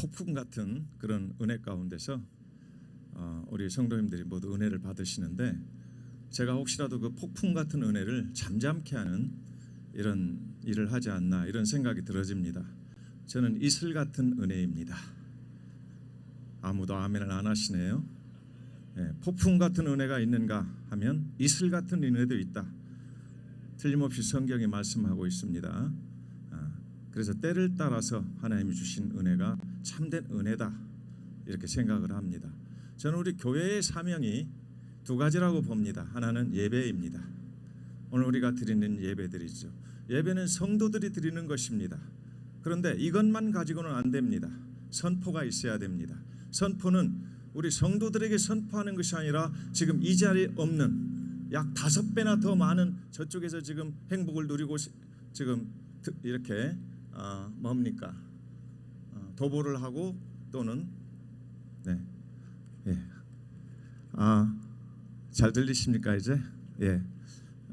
폭풍 같은 그런 은혜 가운데서 우리 성도님들이 모두 은혜를 받으시는데, 제가 혹시라도 그 폭풍 같은 은혜를 잠잠케 하는 이런 일을 하지 않나 이런 생각이 들어집니다. 저는 이슬 같은 은혜입니다. 아무도 아멘을 안 하시네요. 폭풍 같은 은혜가 있는가 하면 이슬 같은 은혜도 있다. 틀림없이 성경이 말씀하고 있습니다. 그래서 때를 따라서 하나님이 주신 은혜가 참된 은혜다 이렇게 생각을 합니다. 저는 우리 교회의 사명이 두 가지라고 봅니다. 하나는 예배입니다. 오늘 우리가 드리는 예배들이죠. 예배는 성도들이 드리는 것입니다. 그런데 이것만 가지고는 안 됩니다. 선포가 있어야 됩니다. 선포는 우리 성도들에게 선포하는 것이 아니라 지금 이 자리에 없는 약 5배나 더 많은 저쪽에서 지금 행복을 누리고 지금 이렇게 뭡니까? 도보를 하고 또는 잘 들리십니까 이제?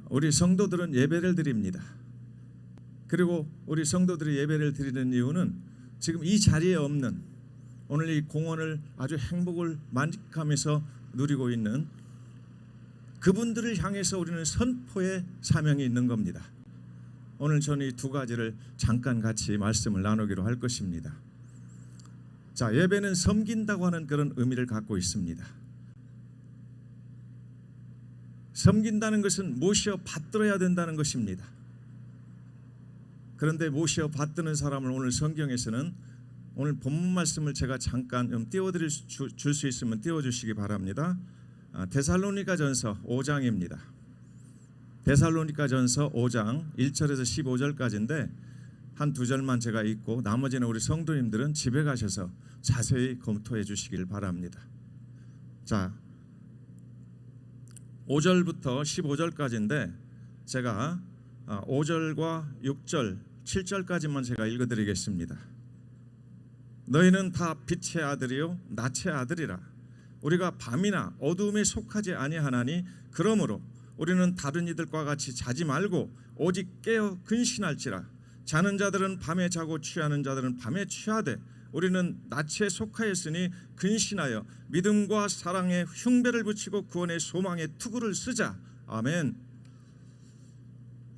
우리 성도들은 예배를 드립니다. 그리고 우리 성도들이 예배를 드리는 이유는 지금 이 자리에 없는, 오늘 이 공원을 아주 행복을 만끽하면서 누리고 있는 그분들을 향해서 우리는 선포의 사명이 있는 겁니다. 오늘 저는 이 두 가지를 잠깐 같이 말씀을 나누기로 할 것입니다. 자, 예배는 섬긴다고 하는 그런 의미를 갖고 있습니다. 섬긴다는 것은 모시어 받들어야 된다는 것입니다. 그런데 모시어 받드는 사람을 오늘 성경에서는, 오늘 본문 말씀을 제가 잠깐 좀 띄워드릴 줄 수 있으면 띄워주시기 바랍니다. 데살로니가전서 5장입니다. 데살로니가전서 5장 1절에서 15절까지인데 한 두 절만 제가 읽고 나머지는 우리 성도님들은 집에 가셔서 자세히 검토해 주시길 바랍니다. 자, 5절부터 15절까지인데 제가 5절과 6절, 7절까지만 제가 읽어드리겠습니다. 너희는 다 빛의 아들이요 낯의 아들이라. 우리가 밤이나 어두움에 속하지 아니하나니 그러므로 우리는 다른 이들과 같이 자지 말고 오직 깨어 근신할지라. 자는 자들은 밤에 자고 취하는 자들은 밤에 취하되 우리는 낮에 속하였으니 근신하여 믿음과 사랑에 흉배를 붙이고 구원의 소망에 투구를 쓰자. 아멘.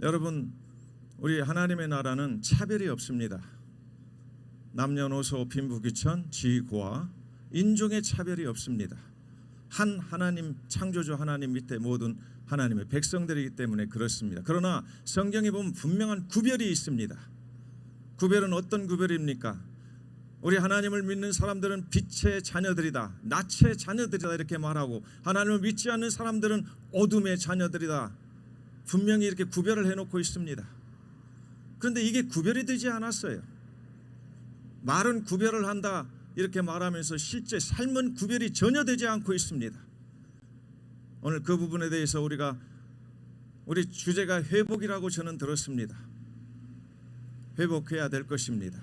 여러분, 우리 하나님의 나라는 차별이 없습니다. 남녀노소 빈부귀천 지고와 인종의 차별이 없습니다. 한 하나님, 창조주 하나님 밑에 모든 하나님의 백성들이기 때문에 그렇습니다. 그러나 성경에 보면 분명한 구별이 있습니다. 구별은 어떤 구별입니까? 우리 하나님을 믿는 사람들은 빛의 자녀들이다, 낯의 자녀들이다 이렇게 말하고, 하나님을 믿지 않는 사람들은 어둠의 자녀들이다, 분명히 이렇게 구별을 해놓고 있습니다. 그런데 이게 구별이 되지 않았어요. 말은 구별을 한다 이렇게 말하면서 실제 삶은 구별이 전혀 되지 않고 있습니다. 오늘 그 부분에 대해서 우리 주제가 회복이라고 저는 들었습니다. 회복해야 될 것입니다.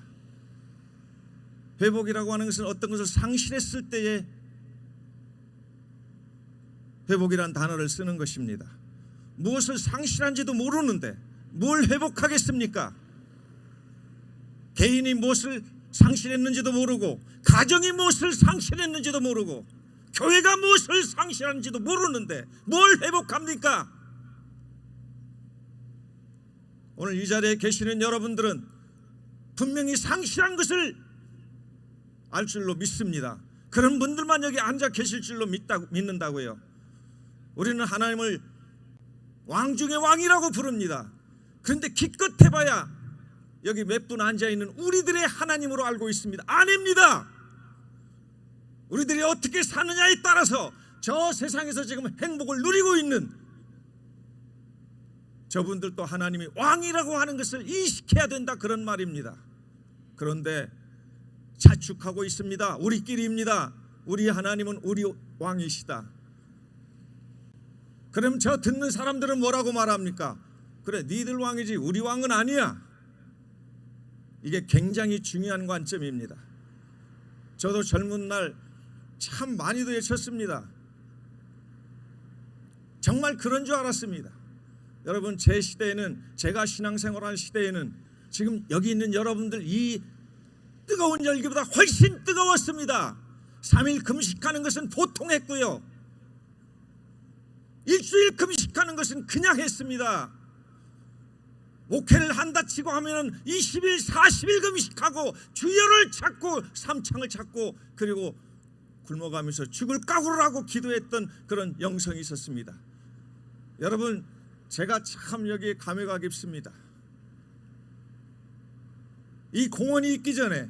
회복이라고 하는 것은 어떤 것을 상실했을 때에 회복이란 단어를 쓰는 것입니다. 무엇을 상실한지도 모르는데 뭘 회복하겠습니까? 개인이 무엇을 상실했는지도 모르고, 가정이 무엇을 상실했는지도 모르고, 교회가 무엇을 상실한지도 모르는데 뭘 회복합니까? 오늘 이 자리에 계시는 여러분들은 분명히 상실한 것을 알 줄로 믿습니다. 그런 분들만 여기 앉아 계실 줄로 믿는다고요. 우리는 하나님을 왕 중의 왕이라고 부릅니다. 그런데 기껏 해봐야 여기 몇 분 앉아있는 우리들의 하나님으로 알고 있습니다. 아닙니다. 우리들이 어떻게 사느냐에 따라서 저 세상에서 지금 행복을 누리고 있는 저분들도 하나님이 왕이라고 하는 것을 인식해야 된다, 그런 말입니다. 그런데 자축하고 있습니다. 우리끼리입니다. 우리 하나님은 우리 왕이시다. 그럼 저 듣는 사람들은 뭐라고 말합니까? 그래, 니들 왕이지 우리 왕은 아니야. 이게 굉장히 중요한 관점입니다. 저도 젊은 날 참 많이도 외쳤습니다. 정말 그런 줄 알았습니다. 여러분, 제 시대에는, 제가 신앙생활하는 시대에는 지금 여기 있는 여러분들 이 뜨거운 열기보다 훨씬 뜨거웠습니다. 3일 금식하는 것은 보통 했고요, 일주일 금식하는 것은 그냥 했습니다. 목회를 한다 치고 하면은 20일 40일 금식하고 주여를 찾고 삼창을 찾고 그리고 굶어가면서 죽을 각오를 하고 기도했던 그런 영성이 있었습니다. 여러분, 제가 참 여기에 감회가 깊습니다. 이 공원이 있기 전에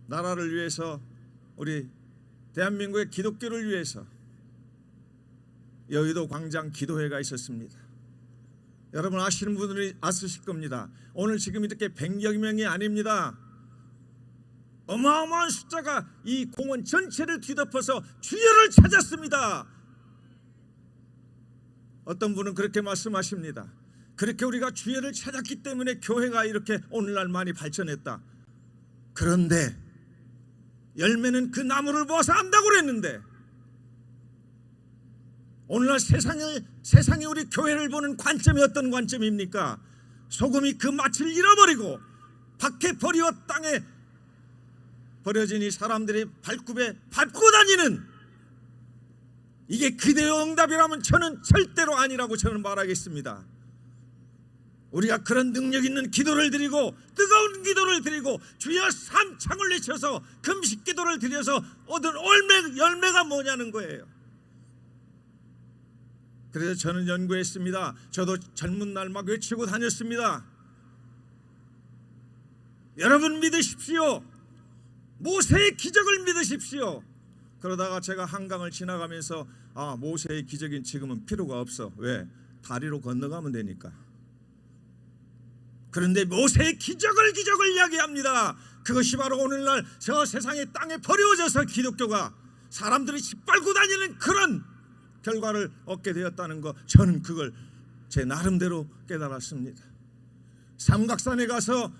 나라를 위해서, 우리 대한민국의 기독교를 위해서 여의도 광장 기도회가 있었습니다. 여러분 아시는 분들이 아실 겁니다. 오늘 지금 이렇게 100여 명이 아닙니다. 어마어마한 숫자가 이 공원 전체를 뒤덮어서 주여를 찾았습니다. 어떤 분은 그렇게 말씀하십니다. 그렇게 우리가 주여를 찾았기 때문에 교회가 이렇게 오늘날 많이 발전했다. 그런데 열매는 그 나무를 보아서 안다고 그랬는데, 오늘날 세상에 우리 교회를 보는 관점이 어떤 관점입니까? 소금이 그 맛을 잃어버리고 밖에 버리어 땅에 버려진 이 사람들이 발굽에 밟고 다니는, 이게 기도의 응답이라면 저는 절대로 아니라고 저는 말하겠습니다. 우리가 그런 능력 있는 기도를 드리고 뜨거운 기도를 드리고 주여 삼창을 외쳐서 금식 기도를 드려서 얻은 열매가 뭐냐는 거예요. 그래서 저는 연구했습니다. 저도 젊은 날 막 외치고 다녔습니다. 여러분 믿으십시오. 모세의 기적을 믿으십시오. 그러다가 제가 한강을 지나가면서 모세의 기적인 지금은 필요가 없어. 왜? 다리로 건너가면 되니까. 그런데 모세의 기적을 이야기합니다. 그것이 바로 오늘날 저 세상의 땅에 버려져서 기독교가 사람들이 짓밟고 다니는 그런 결과를 얻게 되었다는 것, 저는 그걸 제 나름대로 깨달았습니다. 삼각산에 가서,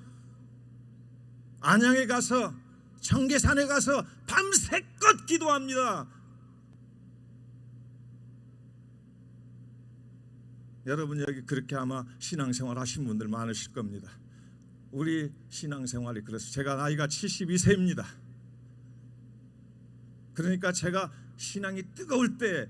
안양에 가서, 청계산에 가서 밤새껏 기도합니다. 여러분 여기 그렇게 아마 신앙생활 하신 분들 많으실 겁니다. 우리 신앙생활이 그래서 제가 나이가 72세입니다. 그러니까 제가 신앙이 뜨거울 때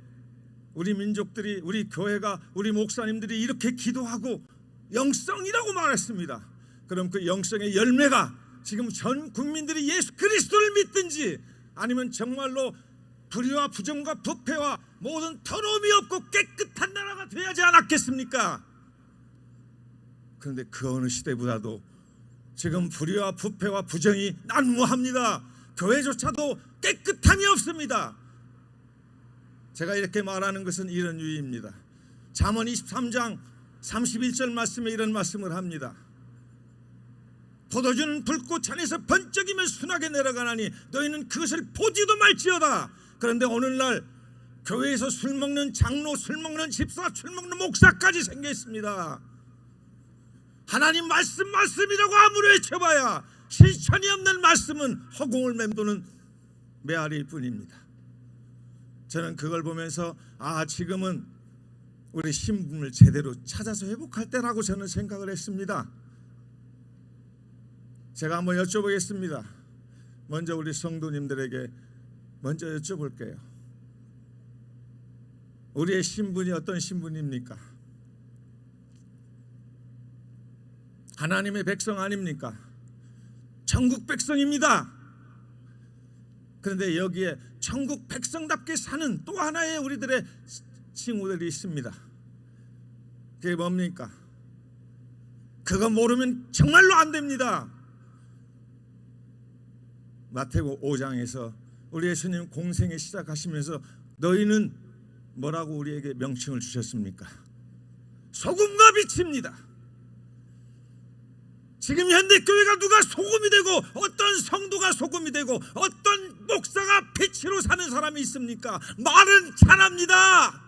우리 민족들이, 우리 교회가, 우리 목사님들이 이렇게 기도하고 영성이라고 말했습니다. 그럼 그 영성의 열매가 지금 전 국민들이 예수 그리스도를 믿든지 아니면 정말로 불의와 부정과 부패와 모든 더러움이 없고 깨끗한 나라가 되어야지 않았겠습니까? 그런데 그 어느 시대보다도 지금 불의와 부패와 부정이 난무합니다. 교회조차도 깨끗함이 없습니다. 제가 이렇게 말하는 것은 이런 유의입니다. 잠언 23장 31절 말씀에 이런 말씀을 합니다. 포도주는 불꽃 안에서 번쩍이며 순하게 내려가나니 너희는 그것을 보지도 말지어다. 그런데 오늘날 교회에서 술 먹는 장로, 술 먹는 집사, 술 먹는 목사까지 생겨 있습니다. 하나님 말씀이라고 아무리 외쳐봐야 실천이 없는 말씀은 허공을 맴도는 메아리일 뿐입니다. 저는 그걸 보면서 지금은 우리 신분을 제대로 찾아서 회복할 때라고 저는 생각을 했습니다. 제가 한번 여쭤보겠습니다. 먼저 우리 성도님들에게 먼저 여쭤볼게요. 우리의 신분이 어떤 신분입니까? 하나님의 백성 아닙니까? 천국 백성입니다. 그런데 여기에 천국 백성답게 사는 또 하나의 우리들의 칭호들이 있습니다. 그게 뭡니까? 그거 모르면 정말로 안 됩니다. 마태복음 5장에서 우리 예수님 공생에 시작하시면서 너희는 뭐라고 우리에게 명칭을 주셨습니까? 소금과 빛입니다. 지금 현대교회가 누가 소금이 되고 어떤 성도가 소금이 되고 어떤 목사가 빛으로 사는 사람이 있습니까? 말은 잘합니다.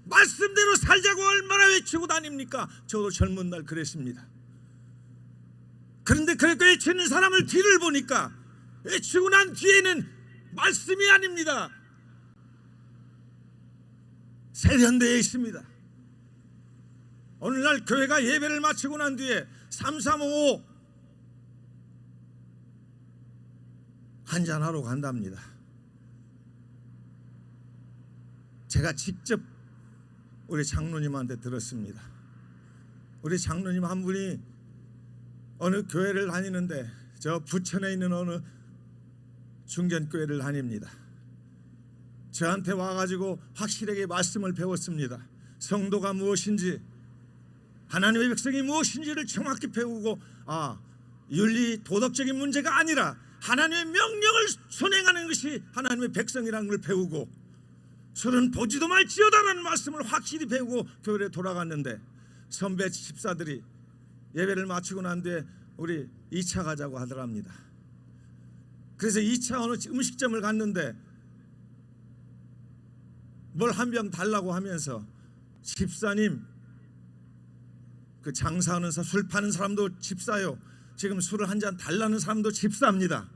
말씀대로 살자고 얼마나 외치고 다닙니까? 저도 젊은 날 그랬습니다. 그런데 그렇게 외치는 사람을 뒤를 보니까 외치고 난 뒤에는 말씀이 아닙니다. 세련되어 있습니다. 오늘날 교회가 예배를 마치고 난 뒤에 3355 한잔하러 간답니다. 제가 직접 우리 장로님한테 들었습니다. 우리 장로님 한 분이 어느 교회를 다니는데 저 부천에 있는 어느 중견교회를 다닙니다. 저한테 와가지고 확실하게 말씀을 배웠습니다. 성도가 무엇인지, 하나님의 백성이 무엇인지를 정확히 배우고, 윤리 도덕적인 문제가 아니라 하나님의 명령을 순행하는 것이 하나님의 백성이라는 걸 배우고, 술은 보지도 말지어다라는 말씀을 확실히 배우고 교회에 돌아갔는데, 선배 집사들이 예배를 마치고 난 뒤에 우리 2차 가자고 하더랍니다. 그래서 2차 어느 음식점을 갔는데 뭘 한 병 달라고 하면서, 집사님, 그 장사하는 술 파는 사람도 집사요, 지금 술을 한 잔 달라는 사람도 집사입니다.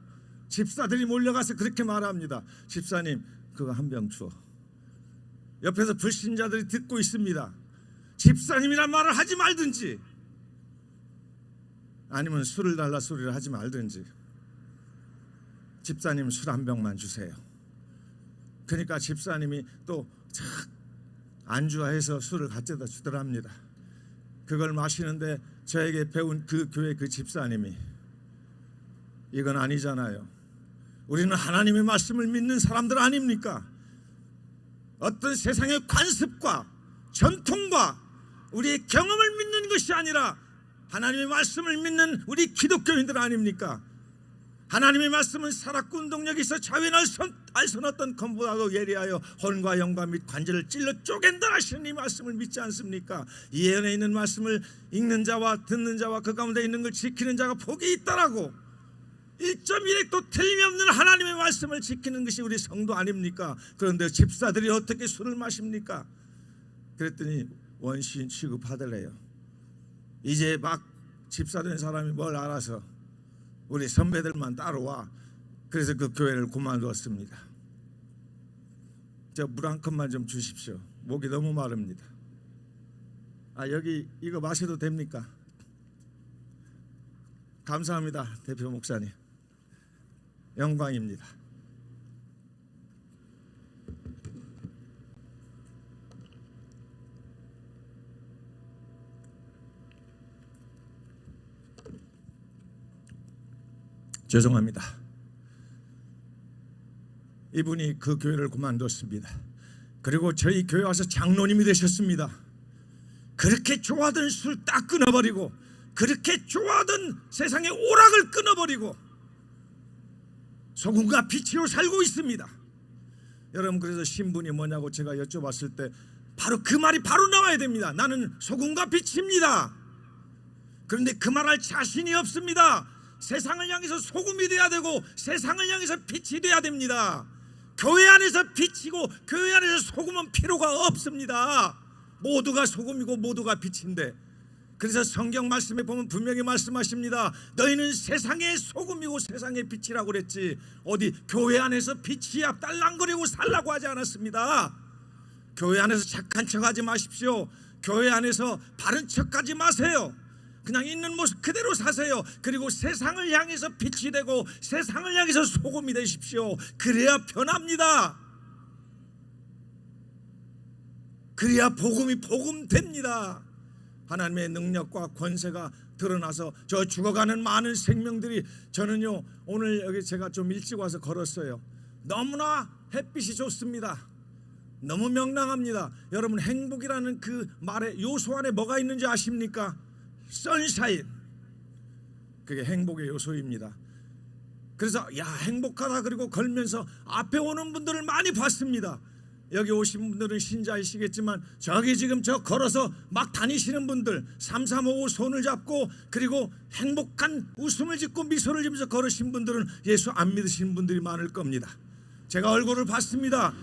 집사들이 몰려가서 그렇게 말합니다. 집사님, 그거 한 병 줘. 옆에서 불신자들이 듣고 있습니다. 집사님이란 말을 하지 말든지, 아니면 술을 달라 소리를 하지 말든지, 집사님 술 한 병만 주세요. 그러니까 집사님이 또 안주해서 술을 가져다 주더랍니다. 그걸 마시는데 저에게 배운 그 교회 그 집사님이, 이건 아니잖아요. 우리는 하나님의 말씀을 믿는 사람들 아닙니까? 어떤 세상의 관습과 전통과 우리의 경험을 믿는 것이 아니라 하나님의 말씀을 믿는 우리 기독교인들 아닙니까? 하나님의 말씀은 살았고 운동력이 있어 자윈 알선 어떤 검보다도 예리하여 혼과 영과 및 관절을 찔러 쪼갠다 하시는 이 말씀을 믿지 않습니까? 이 예언에 있는 말씀을 읽는 자와 듣는 자와 그 가운데 있는 걸 지키는 자가 복이 있다라고, 1.1핵도 틀림없는 하나님의 말씀을 지키는 것이 우리 성도 아닙니까? 그런데 집사들이 어떻게 술을 마십니까? 그랬더니 원시인 취급하더래요. 이제 막 집사된 사람이 뭘 알아서 우리 선배들만 따라와. 그래서 그 교회를 그만두었습니다. 저 물 한 컵만 좀 주십시오. 목이 너무 마릅니다. 여기 이거 마셔도 됩니까? 감사합니다, 대표 목사님. 영광입니다. 죄송합니다. 이분이 그 교회를 그만뒀습니다. 그리고 저희 교회 와서 장로님이 되셨습니다. 그렇게 좋아하던 술 딱 끊어버리고, 그렇게 좋아하던 세상의 오락을 끊어버리고 소금과 빛으로 살고 있습니다. 여러분, 그래서 신분이 뭐냐고 제가 여쭤봤을 때 바로 그 말이 바로 나와야 됩니다. 나는 소금과 빛입니다. 그런데 그 말할 자신이 없습니다. 세상을 향해서 소금이 돼야 되고 세상을 향해서 빛이 돼야 됩니다. 교회 안에서 빛이고 교회 안에서 소금은 필요가 없습니다. 모두가 소금이고 모두가 빛인데, 그래서 성경 말씀에 보면 분명히 말씀하십니다. 너희는 세상의 소금이고 세상의 빛이라고 그랬지, 어디 교회 안에서 빛이야 딸랑거리고 살라고 하지 않았습니다. 교회 안에서 착한 척하지 마십시오. 교회 안에서 바른 척하지 마세요. 그냥 있는 모습 그대로 사세요. 그리고 세상을 향해서 빛이 되고 세상을 향해서 소금이 되십시오. 그래야 변합니다. 그래야 복음이 복음됩니다. 하나님의 능력과 권세가 드러나서 저 죽어가는 많은 생명들이, 저는요 오늘 여기 제가 좀 일찍 와서 걸었어요. 너무나 햇빛이 좋습니다. 너무 명랑합니다. 여러분, 행복이라는 그 말의 요소 안에 뭐가 있는지 아십니까? 선샤인. 그게 행복의 요소입니다. 그래서 행복하다 그리고 걸면서 앞에 오는 분들을 많이 봤습니다. 여기 오신 분들은 신자이시겠지만 저기 지금 저 걸어서 막 다니시는 분들, 3355 손을 잡고 그리고 행복한 웃음을 짓고 미소를 지으면서 걸으신 분들은 예수 안 믿으시는 분들이 많을 겁니다. 제가 얼굴을 봤습니다.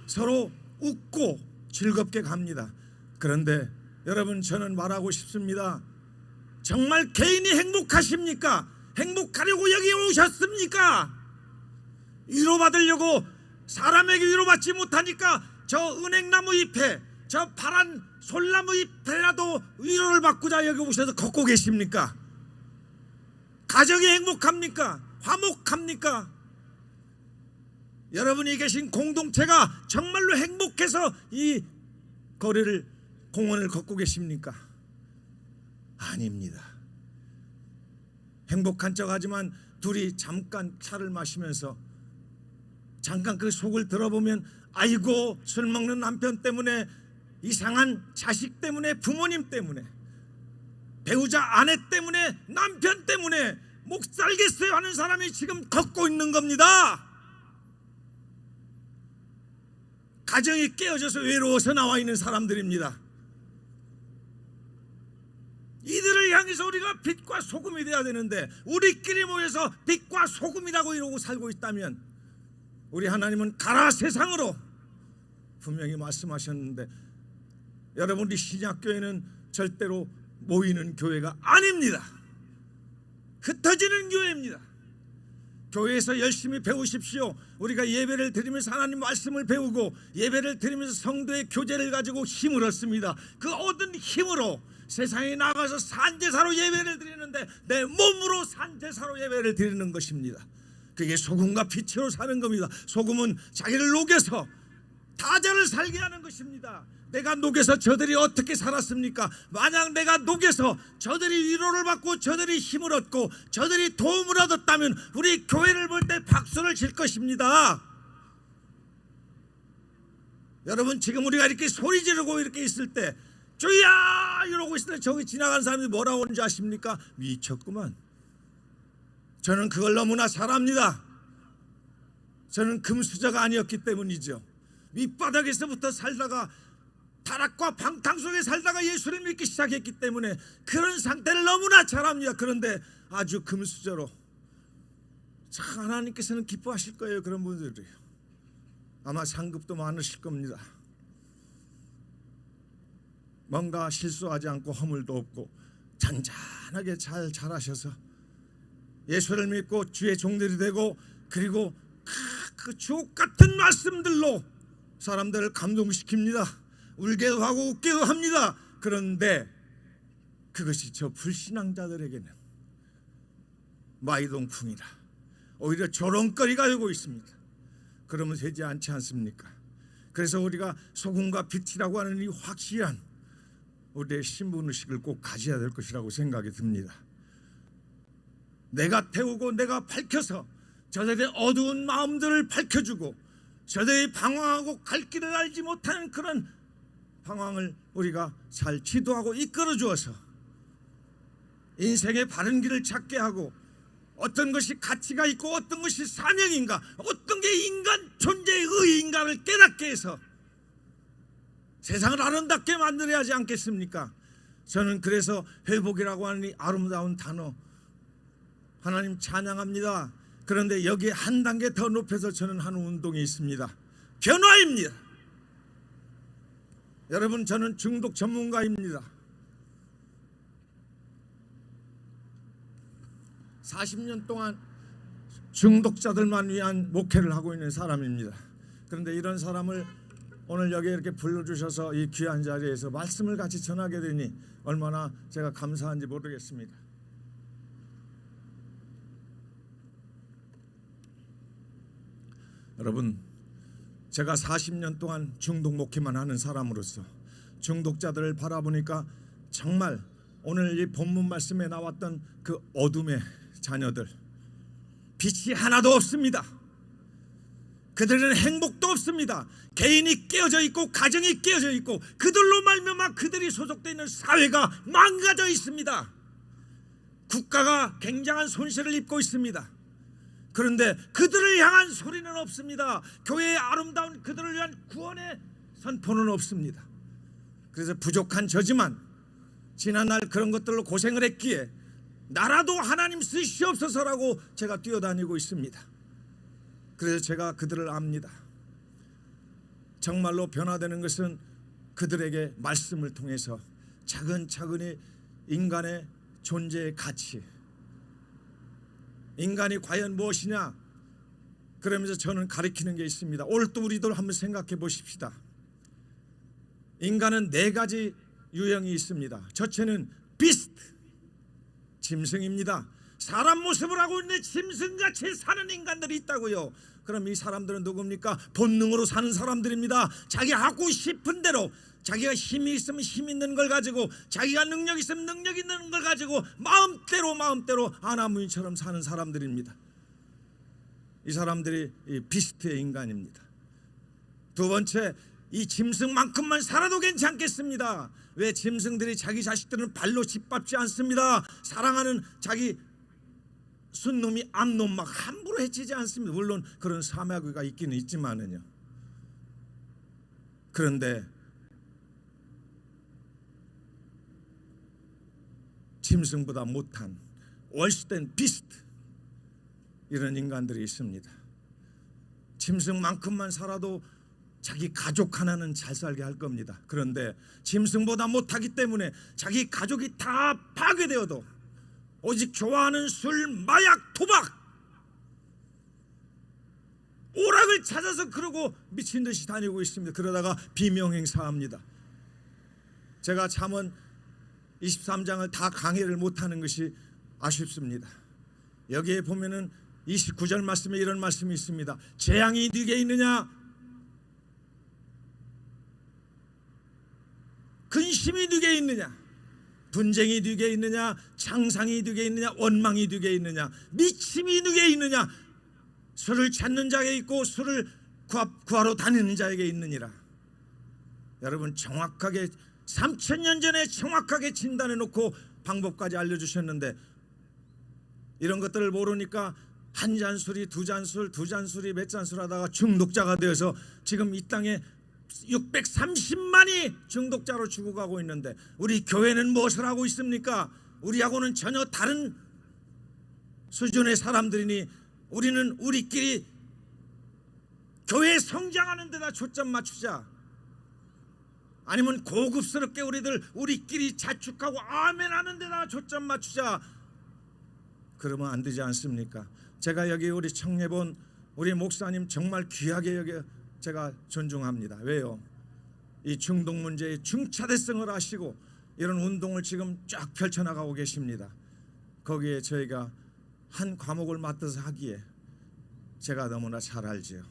서로 웃고 즐겁게 갑니다. 그런데 여러분, 저는 말하고 싶습니다. 정말 개인이 행복하십니까? 행복하려고 여기 오셨습니까? 위로받으려고, 사람에게 위로받지 못하니까 저 은행나무 잎에 저 파란 솔나무 잎이라도 위로를 받고자 여기 오셔서 걷고 계십니까? 가정이 행복합니까? 화목합니까? 여러분이 계신 공동체가 정말로 행복해서 이 거리를 공원을 걷고 계십니까? 아닙니다. 행복한 척하지만 둘이 잠깐 차를 마시면서 잠깐 그 속을 들어보면 아이고 술 먹는 남편 때문에, 이상한 자식 때문에, 부모님 때문에, 배우자 아내 때문에, 남편 때문에 못 살겠어요 하는 사람이 지금 걷고 있는 겁니다. 가정이 깨어져서 외로워서 나와 있는 사람들입니다. 이들을 향해서 우리가 빛과 소금이 되어야 되는데, 우리끼리 모여서 빛과 소금이라고 이러고 살고 있다면 우리 하나님은 가라 세상으로 분명히 말씀하셨는데, 여러분 우리 신약교회는 절대로 모이는 교회가 아닙니다. 흩어지는 교회입니다. 교회에서 열심히 배우십시오. 우리가 예배를 드리면서 하나님 말씀을 배우고 예배를 드리면서 성도의 교제를 가지고 힘을 얻습니다. 그 얻은 힘으로 세상에 나가서 산제사로 예배를 드리는데, 내 몸으로 산제사로 예배를 드리는 것입니다. 그게 소금과 빛으로 사는 겁니다. 소금은 자기를 녹여서 다자를 살게 하는 것입니다. 내가 녹여서 저들이 어떻게 살았습니까? 만약 내가 녹여서 저들이 위로를 받고 저들이 힘을 얻고 저들이 도움을 얻었다면 우리 교회를 볼 때 박수를 칠 것입니다. 여러분 지금 우리가 이렇게 소리 지르고 이렇게 있을 때, 주야 이러고 있을 때 저기 지나가는 사람이 뭐라고 하는지 아십니까? 미쳤구만. 저는 그걸 너무나 잘 압니다. 저는 금수저가 아니었기 때문이죠. 밑바닥에서부터 살다가 타락과 방탕 속에 살다가 예수를 믿기 시작했기 때문에 그런 상태를 너무나 잘 압니다. 그런데 아주 금수저로, 참 하나님께서는 기뻐하실 거예요. 그런 분들이 아마 상급도 많으실 겁니다. 뭔가 실수하지 않고 허물도 없고 잔잔하게 잘 자라셔서 예수를 믿고 주의 종들이 되고, 그리고 그 주옥 같은 말씀들로 사람들을 감동시킵니다. 울게도 하고 웃게도 합니다. 그런데 그것이 저 불신앙자들에게는 마이동풍이라 오히려 조롱거리가 되고 있습니다. 그러면 되지 않지 않습니까? 그래서 우리가 소금과 빛이라고 하는 이 확실한 우리의 신분의식을 꼭 가져야 될 것이라고 생각이 듭니다. 내가 태우고 내가 밝혀서 저들의 어두운 마음들을 밝혀주고, 저들이 방황하고 갈 길을 알지 못하는 그런 방황을 우리가 잘 지도하고 이끌어 주어서 인생의 바른 길을 찾게 하고, 어떤 것이 가치가 있고 어떤 것이 사명인가, 어떤 게 인간 존재의 의인가를 깨닫게 해서 세상을 아름답게 만들어야 하지 않겠습니까? 저는 그래서 회복이라고 하는 이 아름다운 단어 하나님 찬양합니다. 그런데 여기에 한 단계 더 높여서 저는 하는 운동이 있습니다. 변화입니다. 여러분 저는 중독 전문가입니다. 40년 동안 중독자들만 위한 목회를 하고 있는 사람입니다. 그런데 이런 사람을 오늘 여기 이렇게 불러주셔서 이 귀한 자리에서 말씀을 같이 전하게 되니 얼마나 제가 감사한지 모르겠습니다. 여러분, 제가 40년 동안 중독 목회만 하는 사람으로서 중독자들을 바라보니까 정말 오늘 이 본문 말씀에 나왔던 그 어둠의 자녀들, 빛이 하나도 없습니다. 그들은 행복도 없습니다. 개인이 깨어져 있고 가정이 깨어져 있고, 그들로 말미암아 그들이 소속되어 있는 사회가 망가져 있습니다. 국가가 굉장한 손실을 입고 있습니다. 그런데 그들을 향한 소리는 없습니다. 교회의 아름다운 그들을 위한 구원의 선포는 없습니다. 그래서 부족한 저지만 지난날 그런 것들로 고생을 했기에 나라도 하나님 쓰시옵소서라고 제가 뛰어다니고 있습니다. 그래서 제가 그들을 압니다. 정말로 변화되는 것은 그들에게 말씀을 통해서 차근차근히 인간의 존재의 가치, 인간이 과연 무엇이냐, 그러면서 저는 가리키는 게 있습니다. 오늘 또 우리들 한번 생각해 보십시다. 인간은 네 가지 유형이 있습니다. 첫째는 비스트, 짐승입니다. 사람 모습을 하고 있는 짐승같이 사는 인간들이 있다고요. 그럼 이 사람들은 누굽니까? 본능으로 사는 사람들입니다. 자기가 하고 싶은 대로, 자기가 힘이 있으면 힘 있는 걸 가지고, 자기가 능력이 있으면 능력 있는 걸 가지고 마음대로 아나무인처럼 사는 사람들입니다. 이 사람들이 이 비스트의 인간입니다. 두 번째, 이 짐승만큼만 살아도 괜찮겠습니다. 왜? 짐승들이 자기 자식들은 발로 짓밟지 않습니다. 사랑하는 자기 순놈이 암놈 막 함부로 해치지 않습니다. 물론 그런 사마귀가 있기는 있지만은요. 그런데 짐승보다 못한 월스된 비스트, 이런 인간들이 있습니다. 짐승만큼만 살아도 자기 가족 하나는 잘 살게 할 겁니다. 그런데 짐승보다 못하기 때문에 자기 가족이 다 파괴되어도 오직 좋아하는 술, 마약, 도박, 오락을 찾아서 그러고 미친 듯이 다니고 있습니다. 그러다가 비명행사합니다. 제가 잠언 23장을 다 강의를 못하는 것이 아쉽습니다. 여기에 보면은 29절 말씀에 이런 말씀이 있습니다. 재앙이 네게 있느냐? 근심이 네게 있느냐? 분쟁이 네게 있느냐? 창상이 네게 있느냐? 원망이 네게 있느냐? 미침이 네게 있느냐? 술을 찾는 자에게 있고 술을 구하러 다니는 자에게 있느니라. 여러분, 정확하게 3000년 전에 정확하게 진단해 놓고 방법까지 알려주셨는데, 이런 것들을 모르니까 한 잔술이 두 잔술이 몇 잔술 하다가 중독자가 되어서 지금 이 땅에 630만이 중독자로 죽어가고 있는데, 우리 교회는 무엇을 하고 있습니까? 우리하고는 전혀 다른 수준의 사람들이니 우리는 우리끼리 교회 성장하는 데다 초점 맞추자, 아니면 고급스럽게 우리끼리 자축하고 아멘 하는 데다 초점 맞추자, 그러면 안 되지 않습니까? 제가 여기 우리 청해본 우리 목사님 정말 귀하게 여기 제가 존중합니다. 왜요? 이 중독 문제의 중차대성을 아시고 이런 운동을 지금 쫙 펼쳐나가고 계십니다. 거기에 저희가 한 과목을 맡아서 하기에 제가 너무나 잘 알지요.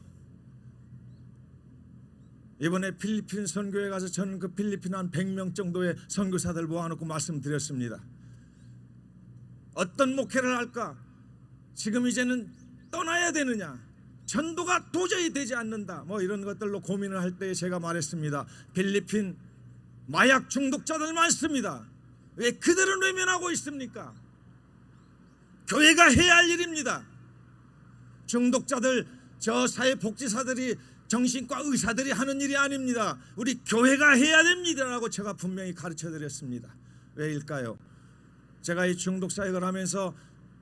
이번에 필리핀 선교에 가서 저는 그 필리핀 한 100명 정도의 선교사들 모아놓고 말씀드렸습니다. 어떤 목회를 할까? 지금 이제는 떠나야 되느냐? 전도가 도저히 되지 않는다, 뭐 이런 것들로 고민을 할 때 제가 말했습니다. 필리핀 마약 중독자들 많습니다. 왜 그들은 외면하고 있습니까? 교회가 해야 할 일입니다. 중독자들, 저 사회복지사들이, 정신과 의사들이 하는 일이 아닙니다. 우리 교회가 해야 됩니다라고 제가 분명히 가르쳐 드렸습니다. 왜일까요? 제가 이 중독 사역을 하면서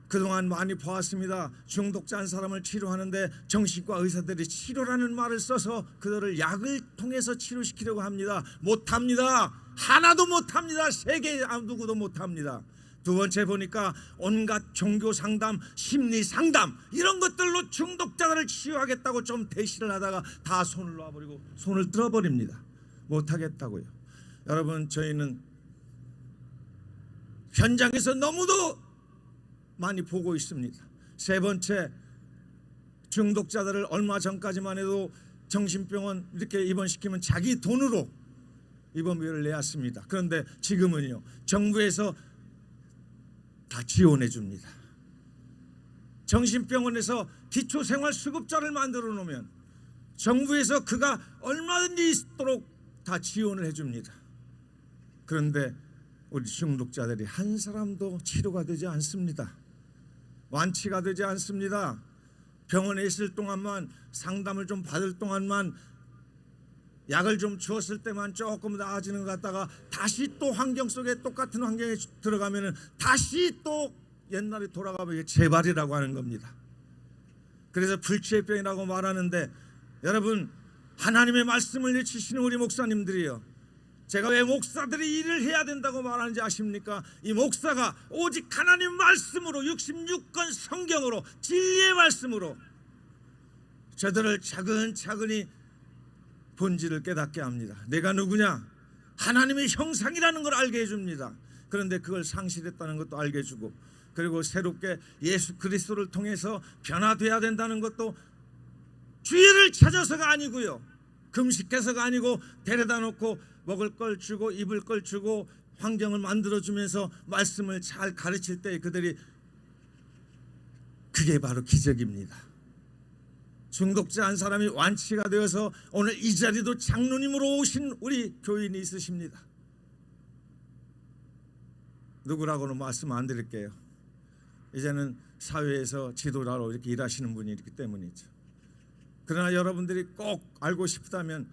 그동안 많이 보았습니다. 중독자 한 사람을 치료하는데 정신과 의사들이 치료라는 말을 써서 그들을 약을 통해서 치료시키려고 합니다. 못합니다. 하나도 못합니다. 세계 누구도 못합니다. 두 번째 보니까 온갖 종교 상담, 심리 상담 이런 것들로 중독자들을 치유하겠다고 좀 대시를 하다가 다 손을 놔버리고 손을 들어버립니다. 못하겠다고요. 여러분, 저희는 현장에서 너무도 많이 보고 있습니다. 세 번째, 중독자들을 얼마 전까지만 해도 정신병원 이렇게 입원시키면 자기 돈으로 입원비를 내야 했습니다. 그런데 지금은요, 정부에서 다 지원해 줍니다. 정신병원에서 기초생활수급자를 만들어 놓으면 정부에서 그가 얼마든지 있도록 다 지원을 해 줍니다. 그런데 우리 중독자들이 한 사람도 치료가 되지 않습니다. 완치가 되지 않습니다. 병원에 있을 동안만, 상담을 좀 받을 동안만, 약을 좀 주었을 때만 조금 나아지는 것 같다가 다시 또 환경 속에, 똑같은 환경에 들어가면 다시 또 옛날에 돌아가면 재발이라고 하는 겁니다. 그래서 불치병이라고 말하는데, 여러분, 하나님의 말씀을 내치시는 우리 목사님들이요, 제가 왜 목사들이 일을 해야 된다고 말하는지 아십니까? 이 목사가 오직 하나님 말씀으로, 66권 성경으로, 진리의 말씀으로 저들을 차근차근히 본질을 깨닫게 합니다. 내가 누구냐? 하나님의 형상이라는 걸 알게 해줍니다. 그런데 그걸 상실했다는 것도 알게 해주고, 그리고 새롭게 예수 그리스도를 통해서 변화돼야 된다는 것도 주의를 찾아서가 아니고요, 금식해서가 아니고 데려다 놓고 먹을 걸 주고 입을 걸 주고 환경을 만들어주면서 말씀을 잘 가르칠 때 그들이, 그게 바로 기적입니다. 중독자 한 사람이 완치가 되어서 오늘 이 자리도 장로님으로 오신 우리 교인이 있으십니다. 누구라고는 말씀 안 드릴게요. 이제는 사회에서 지도자로 이렇게 일하시는 분이 있기 때문이죠. 그러나 여러분들이 꼭 알고 싶다면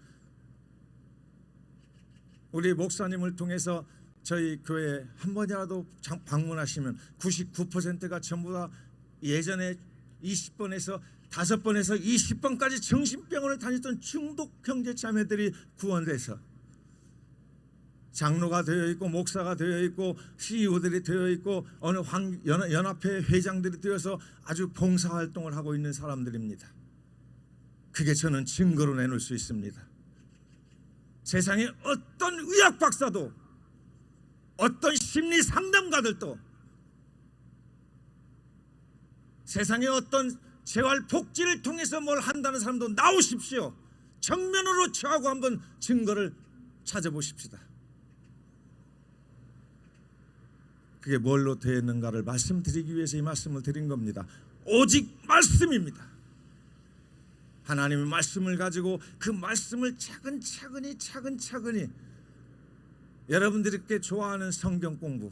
우리 목사님을 통해서 저희 교회에 한 번이라도 방문하시면 99%가 전부 다 예전에 20번에서 5번에서 20번까지 정신병원을 다녔던 중독 형제 자매들이 구원돼서 장로가 되어 있고 목사가 되어 있고 CEO들이 되어 있고 어느 연합회 회장들이 되어서 아주 봉사활동을 하고 있는 사람들입니다. 그게 저는 증거로 내놓을 수 있습니다. 세상에 어떤 의학 박사도 어떤 심리 상담가들도 세상에 어떤 재활 복지를 통해서 뭘 한다는 사람도 나오십시오. 정면으로 저하고 한번 증거를 찾아보십시다. 그게 뭘로 되어 있는가를 말씀드리기 위해서 이 말씀을 드린 겁니다. 오직 말씀입니다. 하나님의 말씀을 가지고 그 말씀을 차근차근히 여러분들께 좋아하는 성경 공부,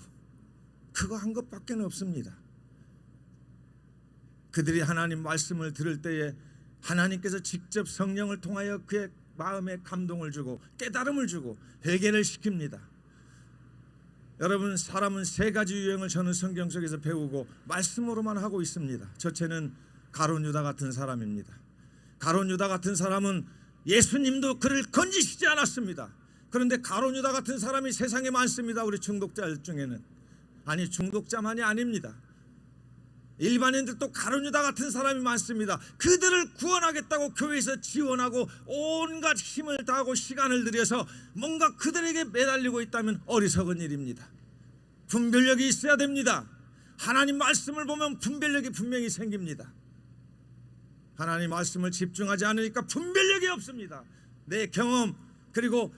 그거 한 것밖에 없습니다. 그들이 하나님 말씀을 들을 때에 하나님께서 직접 성령을 통하여 그의 마음에 감동을 주고 깨달음을 주고 회개를 시킵니다. 여러분, 사람은 세 가지 유형을 저는 성경 속에서 배우고 말씀으로만 하고 있습니다. 첫째는 가룟 유다 같은 사람입니다. 가룟 유다 같은 사람은 예수님도 그를 건지시지 않았습니다. 그런데 가룟 유다 같은 사람이 세상에 많습니다. 우리 중독자 중에는. 아니, 중독자만이 아닙니다. 일반인들도 가룟 유다 같은 사람이 많습니다. 그들을 구원하겠다고 교회에서 지원하고 온갖 힘을 다하고 시간을 들여서 뭔가 그들에게 매달리고 있다면 어리석은 일입니다. 분별력이 있어야 됩니다. 하나님 말씀을 보면 분별력이 분명히 생깁니다. 하나님 말씀을 집중하지 않으니까 분별력이 없습니다. 내 경험, 그리고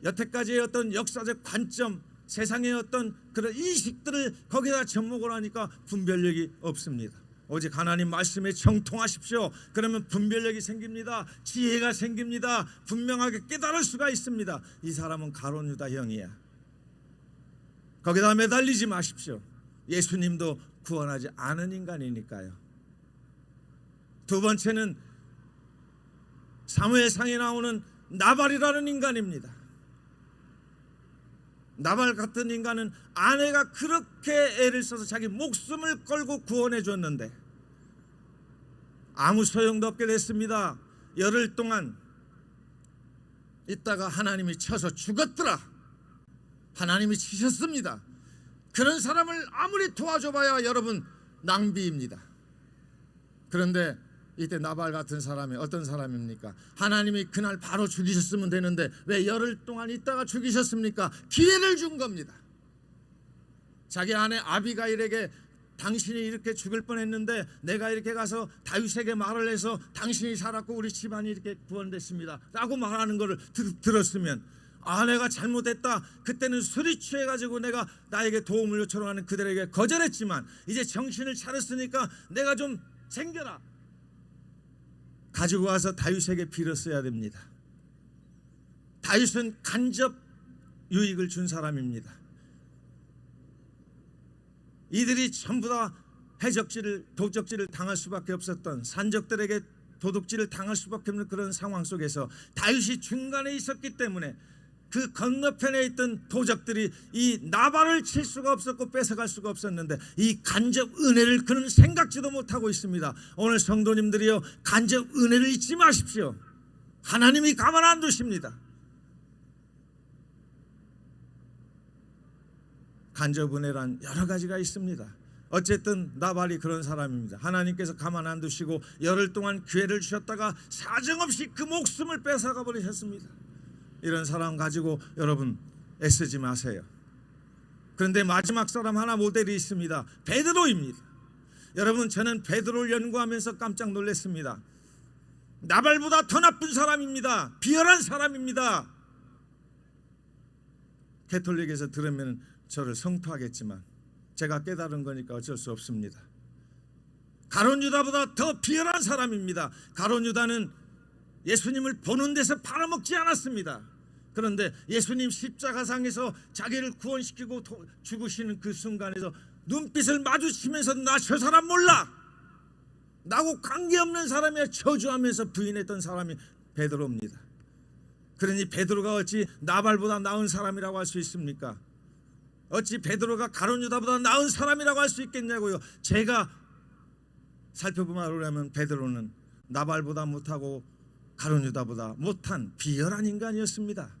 여태까지의 어떤 역사적 관점, 세상의 어떤 그런 인식들을 거기다 접목을 하니까 분별력이 없습니다. 오직 하나님 말씀에 정통하십시오. 그러면 분별력이 생깁니다. 지혜가 생깁니다. 분명하게 깨달을 수가 있습니다. 이 사람은 가룟 유다 형이야. 거기다 매달리지 마십시오. 예수님도 구원하지 않은 인간이니까요. 두 번째는 사무엘상에 나오는 나발이라는 인간입니다. 나발 같은 인간은 아내가 그렇게 애를 써서 자기 목숨을 걸고 구원해 줬는데 아무 소용도 없게 됐습니다. 열흘 동안 있다가 하나님이 쳐서 죽었더라. 하나님이 치셨습니다. 그런 사람을 아무리 도와줘봐야 여러분 낭비입니다. 그런데 이때 나발 같은 사람이 어떤 사람입니까? 하나님이 그날 바로 죽이셨으면 되는데 왜 열흘 동안 있다가 죽이셨습니까? 기회를 준 겁니다. 자기 아내 아비가일에게 당신이 이렇게 죽을 뻔했는데 내가 이렇게 가서 다윗에게 말을 해서 당신이 살았고 우리 집안이 이렇게 구원됐습니다 라고 말하는 것을 들었으면 아내가 잘못했다, 그때는 술이 취해가지고 내가 나에게 도움을 요청하는 그들에게 거절했지만 이제 정신을 차렸으니까 내가 좀 챙겨라, 가지고 와서 다윗에게 빌었어야 됩니다. 다윗은 간접 유익을 준 사람입니다. 이들이 전부 다 해적질을, 도적질을 당할 수밖에 없었던, 산적들에게 도둑질을 당할 수밖에 없는 그런 상황 속에서 다윗이 중간에 있었기 때문에 그 건너편에 있던 도적들이 이 나발을 칠 수가 없었고 뺏어갈 수가 없었는데 이 간접 은혜를 그는 생각지도 못하고 있습니다. 오늘 성도님들이요, 간접 은혜를 잊지 마십시오. 하나님이 가만 안 두십니다. 간접 은혜란 여러 가지가 있습니다. 어쨌든 나발이 그런 사람입니다. 하나님께서 가만 안 두시고 열흘 동안 기회를 주셨다가 사정없이 그 목숨을 뺏어가 버리셨습니다. 이런 사람 가지고 여러분 애쓰지 마세요. 그런데 마지막 사람 하나 모델이 있습니다. 베드로입니다. 여러분, 저는 베드로를 연구하면서 깜짝 놀랐습니다. 나발보다 더 나쁜 사람입니다. 비열한 사람입니다. 가톨릭에서 들으면 저를 성토하겠지만 제가 깨달은 거니까 어쩔 수 없습니다. 가룟 유다보다 더 비열한 사람입니다. 가룟 유다는 예수님을 보는 데서 팔아먹지 않았습니다. 그런데 예수님 십자가상에서 자기를 구원시키고 죽으시는 그 순간에서 눈빛을 마주치면서 나 저 사람 몰라, 나하고 관계없는 사람이야 저주하면서 부인했던 사람이 베드로입니다. 그러니 베드로가 어찌 나발보다 나은 사람이라고 할 수 있습니까? 어찌 베드로가 가룟 유다보다 나은 사람이라고 할 수 있겠냐고요. 제가 살펴보면 베드로는 나발보다 못하고 가룟 유다보다 못한 비열한 인간이었습니다.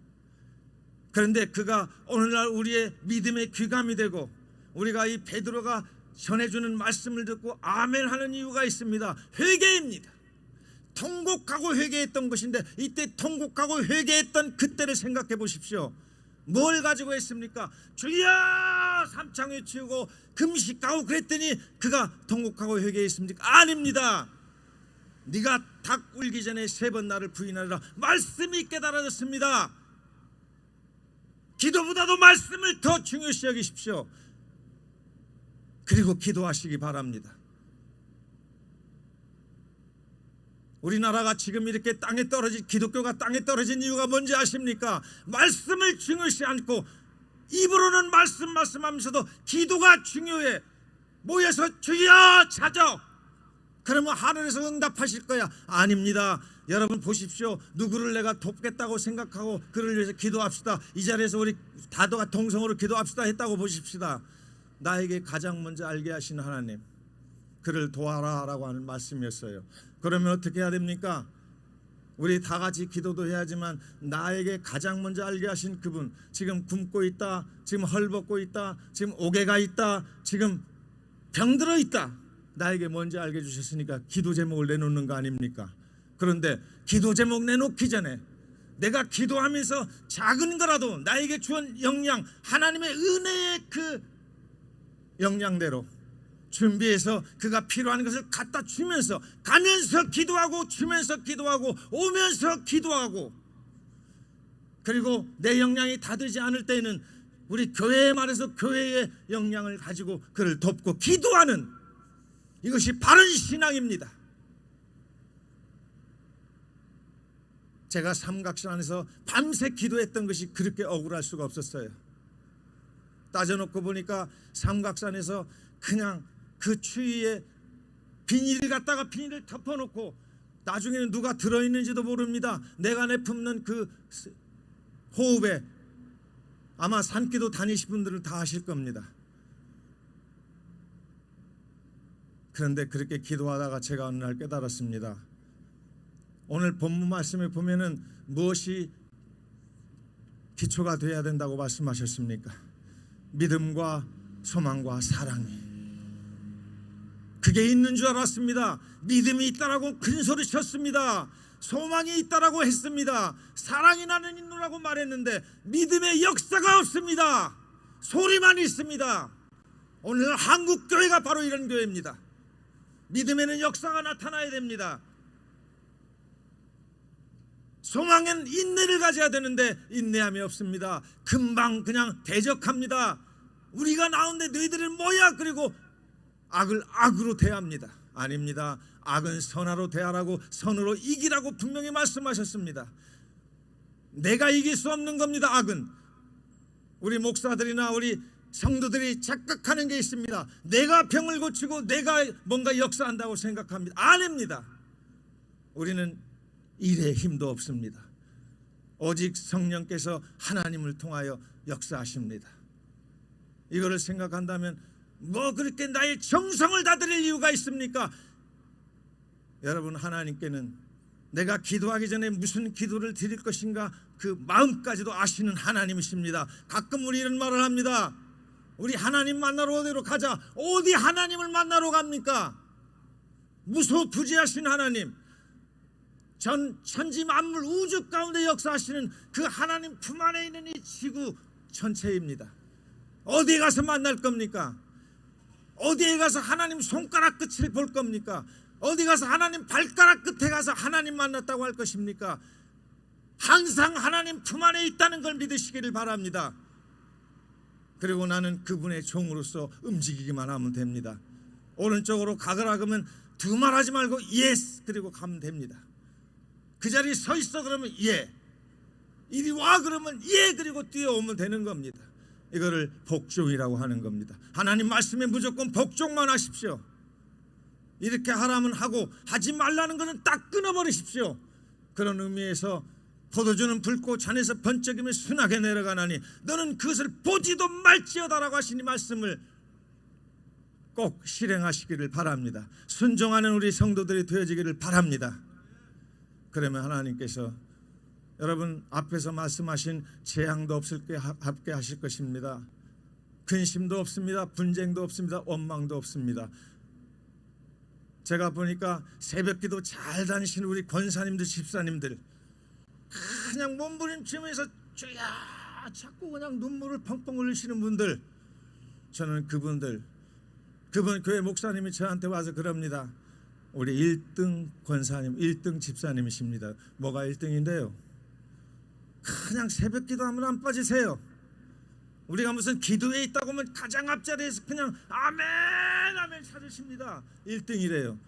그런데 그가 오늘날 우리의 믿음의 귀감이 되고 우리가 이 베드로가 전해주는 말씀을 듣고 아멘 하는 이유가 있습니다. 회개입니다. 통곡하고 회개했던 것인데 이때 통곡하고 회개했던 그때를 생각해 보십시오. 뭘 가지고 했습니까? 주여 삼창 외치고 금식하고 그랬더니 그가 통곡하고 회개했습니까? 아닙니다. 네가 닭 울기 전에 3번 나를 부인하리라 말씀이 깨달아졌습니다. 기도보다도 말씀을 더 중요시 여기십시오. 그리고 기도하시기 바랍니다. 우리나라가 지금 이렇게 땅에 떨어진, 기독교가 땅에 떨어진 이유가 뭔지 아십니까? 말씀을 중요시 않고 입으로는 말씀하면서도 기도가 중요해. 모여서 주여 찾아, 그러면 하늘에서 응답하실 거야. 아닙니다. 여러분 보십시오. 누구를 내가 돕겠다고 생각하고 그를 위해서 기도합시다. 이 자리에서 우리 다도가 동성으로 기도합시다 했다고 보십시다. 나에게 가장 먼저 알게 하신 하나님, 그를 도와라 라고 하는 말씀이었어요. 그러면 어떻게 해야 됩니까? 우리 다 같이 기도도 해야지만 나에게 가장 먼저 알게 하신 그분, 지금 굶고 있다, 지금 헐벗고 있다, 지금 옥에가 있다, 지금 병들어 있다, 나에게 먼저 알게 주셨으니까 기도 제목을 내놓는 거 아닙니까? 그런데 기도 제목 내놓기 전에 내가 기도하면서 작은 거라도 나에게 주은 역량, 하나님의 은혜의 그 역량대로 준비해서 그가 필요한 것을 갖다 주면서 가면서 기도하고 주면서 기도하고 오면서 기도하고, 그리고 내 역량이 다 되지 않을 때에는 우리 교회에 말해서 교회의 역량을 가지고 그를 돕고 기도하는, 이것이 바른 신앙입니다. 제가 삼각산 안에서 밤새 기도했던 것이 그렇게 억울할 수가 없었어요. 따져놓고 보니까 삼각산에서 그냥 그 추위에 비닐을 갖다가 비닐을 덮어놓고 나중에는 누가 들어있는지도 모릅니다. 내가 내품는 그 호흡에 아마 산기도 다니신 분들은 다 아실 겁니다. 그런데 그렇게 기도하다가 제가 어느 날 깨달았습니다. 오늘 본문 말씀에 보면은 무엇이 기초가 되어야 된다고 말씀하셨습니까? 믿음과 소망과 사랑이. 그게 있는 줄 알았습니다. 믿음이 있다라고 큰 소리 쳤습니다. 소망이 있다라고 했습니다. 사랑이 나는 있노라고 말했는데 믿음의 역사가 없습니다. 소리만 있습니다. 오늘 한국 교회가 바로 이런 교회입니다. 믿음에는 역사가 나타나야 됩니다. 소망엔 인내를 가져야 되는데 인내함이 없습니다. 금방 그냥 대적합니다. 우리가 나오는데 너희들은 뭐야? 그리고 악을 악으로 대합니다. 아닙니다. 악은 선하로 대하라고, 선으로 이기라고 분명히 말씀하셨습니다. 내가 이길 수 없는 겁니다. 악은. 우리 목사들이나 우리 성도들이 착각하는 게 있습니다. 내가 병을 고치고 내가 뭔가 역사한다고 생각합니다. 아닙니다. 우리는 일에 힘도 없습니다. 오직 성령께서 하나님을 통하여 역사하십니다. 이거를 생각한다면 뭐 그렇게 나의 정성을 다 드릴 이유가 있습니까? 여러분, 하나님께는 내가 기도하기 전에 무슨 기도를 드릴 것인가 그 마음까지도 아시는 하나님이십니다. 가끔 우리 이런 말을 합니다. 우리 하나님 만나러 어디로 가자. 어디 하나님을 만나러 갑니까? 무소부지하신 하나님, 전 천지 만물 우주 가운데 역사하시는 그 하나님 품 안에 있는 이 지구 천체입니다. 어디에 가서 만날 겁니까? 어디에 가서 하나님 손가락 끝을 볼 겁니까? 어디 가서 하나님 발가락 끝에 가서 하나님 만났다고 할 것입니까? 항상 하나님 품 안에 있다는 걸 믿으시기를 바랍니다. 그리고 나는 그분의 종으로서 움직이기만 하면 됩니다. 오른쪽으로 가거라 그러면 두말하지 말고 예스 그리고 가면 됩니다. 그 자리에 서 있어 그러면 예, 이리 와 그러면 예 그리고 뛰어오면 되는 겁니다. 이거를 복종이라고 하는 겁니다. 하나님 말씀에 무조건 복종만 하십시오. 이렇게 하라면 하고 하지 말라는 것은 딱 끊어버리십시오. 그런 의미에서 포도주는 붉고 잔에서 번쩍이며 순하게 내려가나니 너는 그것을 보지도 말지어다라고 하신 이 말씀을 꼭 실행하시기를 바랍니다. 순종하는 우리 성도들이 되어지기를 바랍니다. 그러면 하나님께서 여러분 앞에서 말씀하신 재앙도 없게 하실 것입니다. 근심도 없습니다. 분쟁도 없습니다. 원망도 없습니다. 제가 보니까 새벽기도 잘 다니시는 우리 권사님들 집사님들 그냥 몸부림치면서 주야 자꾸 그냥 눈물을 펑펑 흘리시는 분들, 저는 그분 교회 목사님이 저한테 와서 그럽니다. 우리 1등 권사님, 1등 집사님이십니다. 뭐가 1등인데요? 그냥 새벽 기도하면 안 빠지세요. 우리가 무슨 기도에 있다고 하면 가장 앞자리에서 그냥 아멘 아멘 찾으십니다. 1등이래요.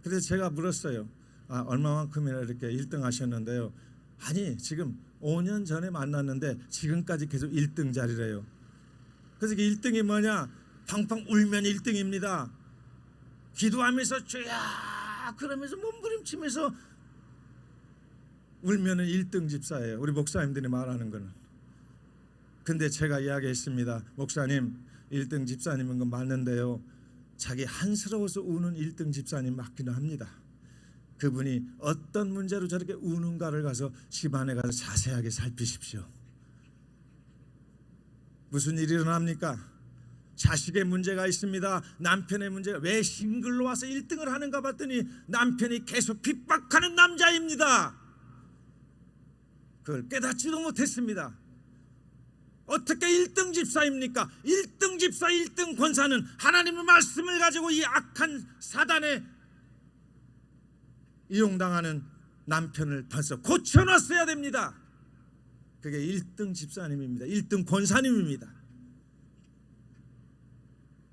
그래서 제가 물었어요. 얼마만큼이나 이렇게 1등 하셨는데요. 아니 지금 5년 전에 만났는데 지금까지 계속 1등 자리래요. 그래서 그 1등이 뭐냐? 팡팡 울면 1등입니다. 기도하면서 주야 그러면서 몸부림치면서 울면은 1등 집사예요. 우리 목사님들이 말하는 거는. 근데 제가 이야기했습니다. 목사님 1등 집사님인 건 맞는데요, 자기 한스러워서 우는 1등 집사님 맞기는 합니다. 그분이 어떤 문제로 저렇게 우는가를 가서 집안에 가서 자세하게 살피십시오. 무슨 일이 일어납니까? 자식의 문제가 있습니다. 남편의 문제가, 왜 싱글로 와서 1등을 하는가 봤더니 남편이 계속 핍박하는 남자입니다. 그걸 깨닫지도 못했습니다. 어떻게 1등 집사입니까? 1등 집사, 1등 권사는 하나님의 말씀을 가지고 이 악한 사단에 이용당하는 남편을 벌써 고쳐놨어야 됩니다. 그게 1등 집사님입니다. 1등 권사님입니다.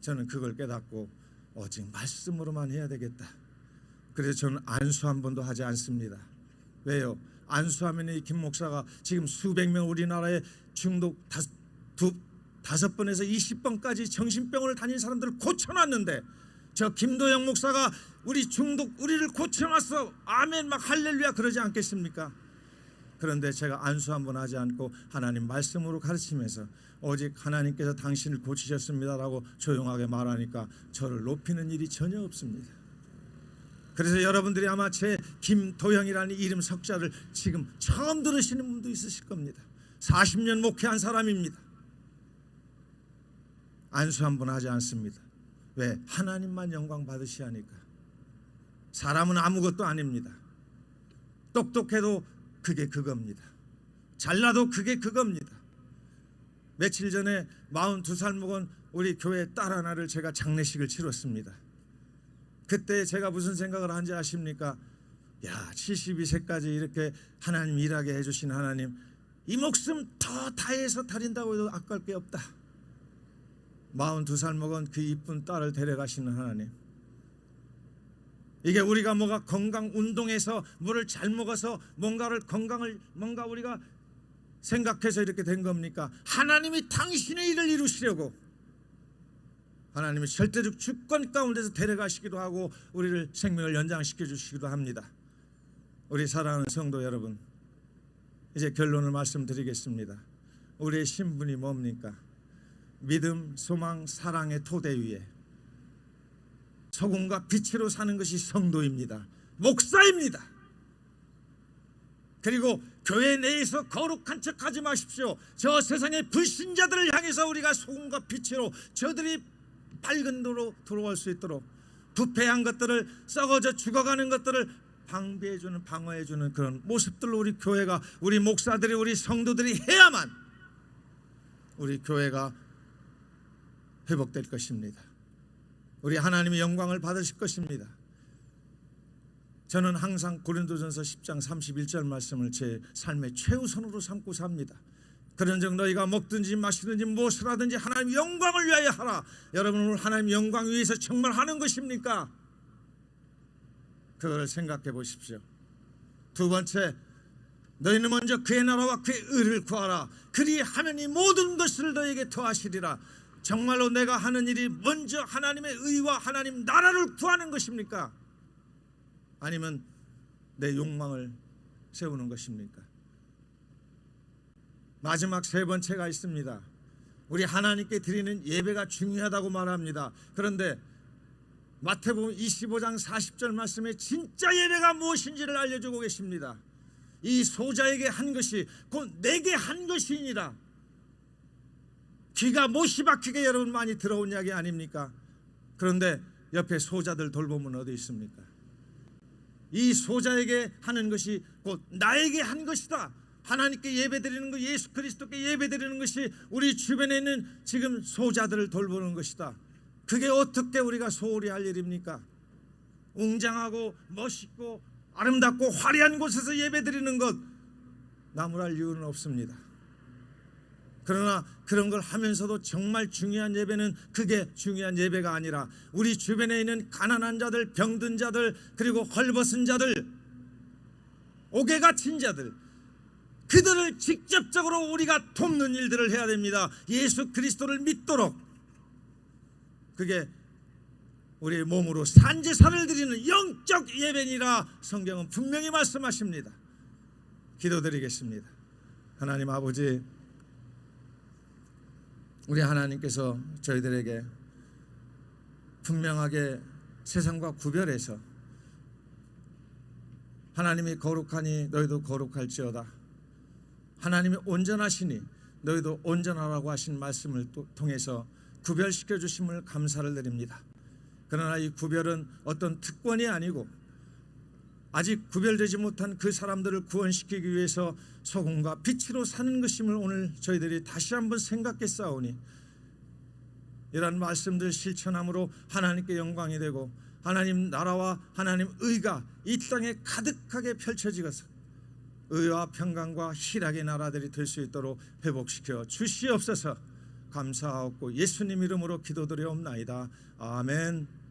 저는 그걸 깨닫고 오직 말씀으로만 해야 되겠다. 그래서 저는 안수 한 번도 하지 않습니다. 왜요? 안수하면 이 김 목사가 지금 수백 명 우리나라에 중독 5번에서 20번까지 정신병원을 다닌 사람들을 고쳐놨는데 저 김도영 목사가 우리를 고쳐놨어 아멘 막 할렐루야 그러지 않겠습니까? 그런데 제가 안수 한 번 하지 않고 하나님 말씀으로 가르치면서 오직 하나님께서 당신을 고치셨습니다라고 조용하게 말하니까 저를 높이는 일이 전혀 없습니다. 그래서 여러분들이 아마 제 김도영이라는 이름 석자를 지금 처음 들으시는 분도 있으실 겁니다. 40년 목회한 사람입니다. 안수 한 번 하지 않습니다. 왜? 하나님만 영광 받으셔야 하니까. 사람은 아무것도 아닙니다. 똑똑해도 그게 그겁니다. 잘나도 그게 그겁니다. 며칠 전에 42살 먹은 우리 교회 딸 하나를 제가 장례식을 치렀습니다. 그때 제가 무슨 생각을 한지 아십니까? 야, 72세까지 이렇게 하나님 일하게 해주신 하나님, 이 목숨 더 다해서 다린다고 해도 아까울 게 없다. 42살 먹은 그 이쁜 딸을 데려가시는 하나님, 이게 우리가 뭐가 건강 운동해서 물을 잘 먹어서 뭔가 우리가 생각해서 이렇게 된 겁니까? 하나님이 당신의 일을 이루시려고 하나님이 절대적 주권 가운데서 데려가시기도 하고 우리를 생명을 연장시켜 주시기도 합니다. 우리 사랑하는 성도 여러분, 이제 결론을 말씀드리겠습니다. 우리의 신분이 뭡니까? 믿음, 소망, 사랑의 토대 위에 소금과 빛으로 사는 것이 성도입니다. 목사입니다. 그리고 교회 내에서 거룩한 척하지 마십시오. 저 세상의 불신자들을 향해서 우리가 소금과 빛으로 저들이 밝은 도로 들어올 수 있도록 부패한 것들을, 썩어져 죽어가는 것들을 방비해주는, 방어해주는 그런 모습들로 우리 교회가, 우리 목사들이, 우리 성도들이 해야만 우리 교회가 회복될 것입니다. 우리 하나님의 영광을 받으실 것입니다. 저는 항상 고린도전서 10장 31절 말씀을 제 삶의 최우선으로 삼고 삽니다. 그런즉 너희가 먹든지 마시든지 무엇을 하든지 하나님의 영광을 위하여 하라. 여러분, 오늘 하나님의 영광 위해서 정말 하는 것입니까? 그걸 생각해 보십시오. 두 번째, 너희는 먼저 그의 나라와 그의 의를 구하라. 그리하면 이 모든 것을 너희에게 더하시리라. 정말로 내가 하는 일이 먼저 하나님의 의와 하나님 나라를 구하는 것입니까? 아니면 내 욕망을 세우는 것입니까? 마지막 세 번째가 있습니다. 우리 하나님께 드리는 예배가 중요하다고 말합니다. 그런데 마태복음 25장 40절 말씀에 진짜 예배가 무엇인지를 알려주고 계십니다. 이 소자에게 한 것이 곧 내게 한 것이니라. 귀가 못이 박히게 여러분 많이 들어온 이야기 아닙니까? 그런데 옆에 소자들 돌보면 어디 있습니까? 이 소자에게 하는 것이 곧 나에게 한 것이다. 하나님께 예배드리는 것, 예수 그리스도께 예배드리는 것이 우리 주변에 있는 지금 소자들을 돌보는 것이다. 그게 어떻게 우리가 소홀히 할 일입니까? 웅장하고 멋있고 아름답고 화려한 곳에서 예배드리는 것 나무랄 이유는 없습니다. 그러나 그런 걸 하면서도 정말 중요한 예배는 그게 중요한 예배가 아니라 우리 주변에 있는 가난한 자들, 병든 자들, 그리고 헐벗은 자들, 옥에 갇힌 자들, 그들을 직접적으로 우리가 돕는 일들을 해야 됩니다. 예수 그리스도를 믿도록. 그게 우리의 몸으로 산제사를 드리는 영적 예배니라 성경은 분명히 말씀하십니다. 기도드리겠습니다. 하나님 아버지, 우리 하나님께서 저희들에게 분명하게 세상과 구별해서 하나님이 거룩하니 너희도 거룩할지어다, 하나님이 온전하시니 너희도 온전하라고 하신 말씀을 통해서 구별시켜 주심을 감사를 드립니다. 그러나 이 구별은 어떤 특권이 아니고 아직 구별되지 못한 그 사람들을 구원시키기 위해서 소금과 빛으로 사는 것임을 오늘 저희들이 다시 한번 생각했사오니 이런 말씀들 실천함으로 하나님께 영광이 되고 하나님 나라와 하나님 의가 이 땅에 가득하게 펼쳐지어서 의와 평강과 희락의 나라들이 될 수 있도록 회복시켜 주시옵소서. 감사하옵고 예수님 이름으로 기도드려옵나이다. 아멘.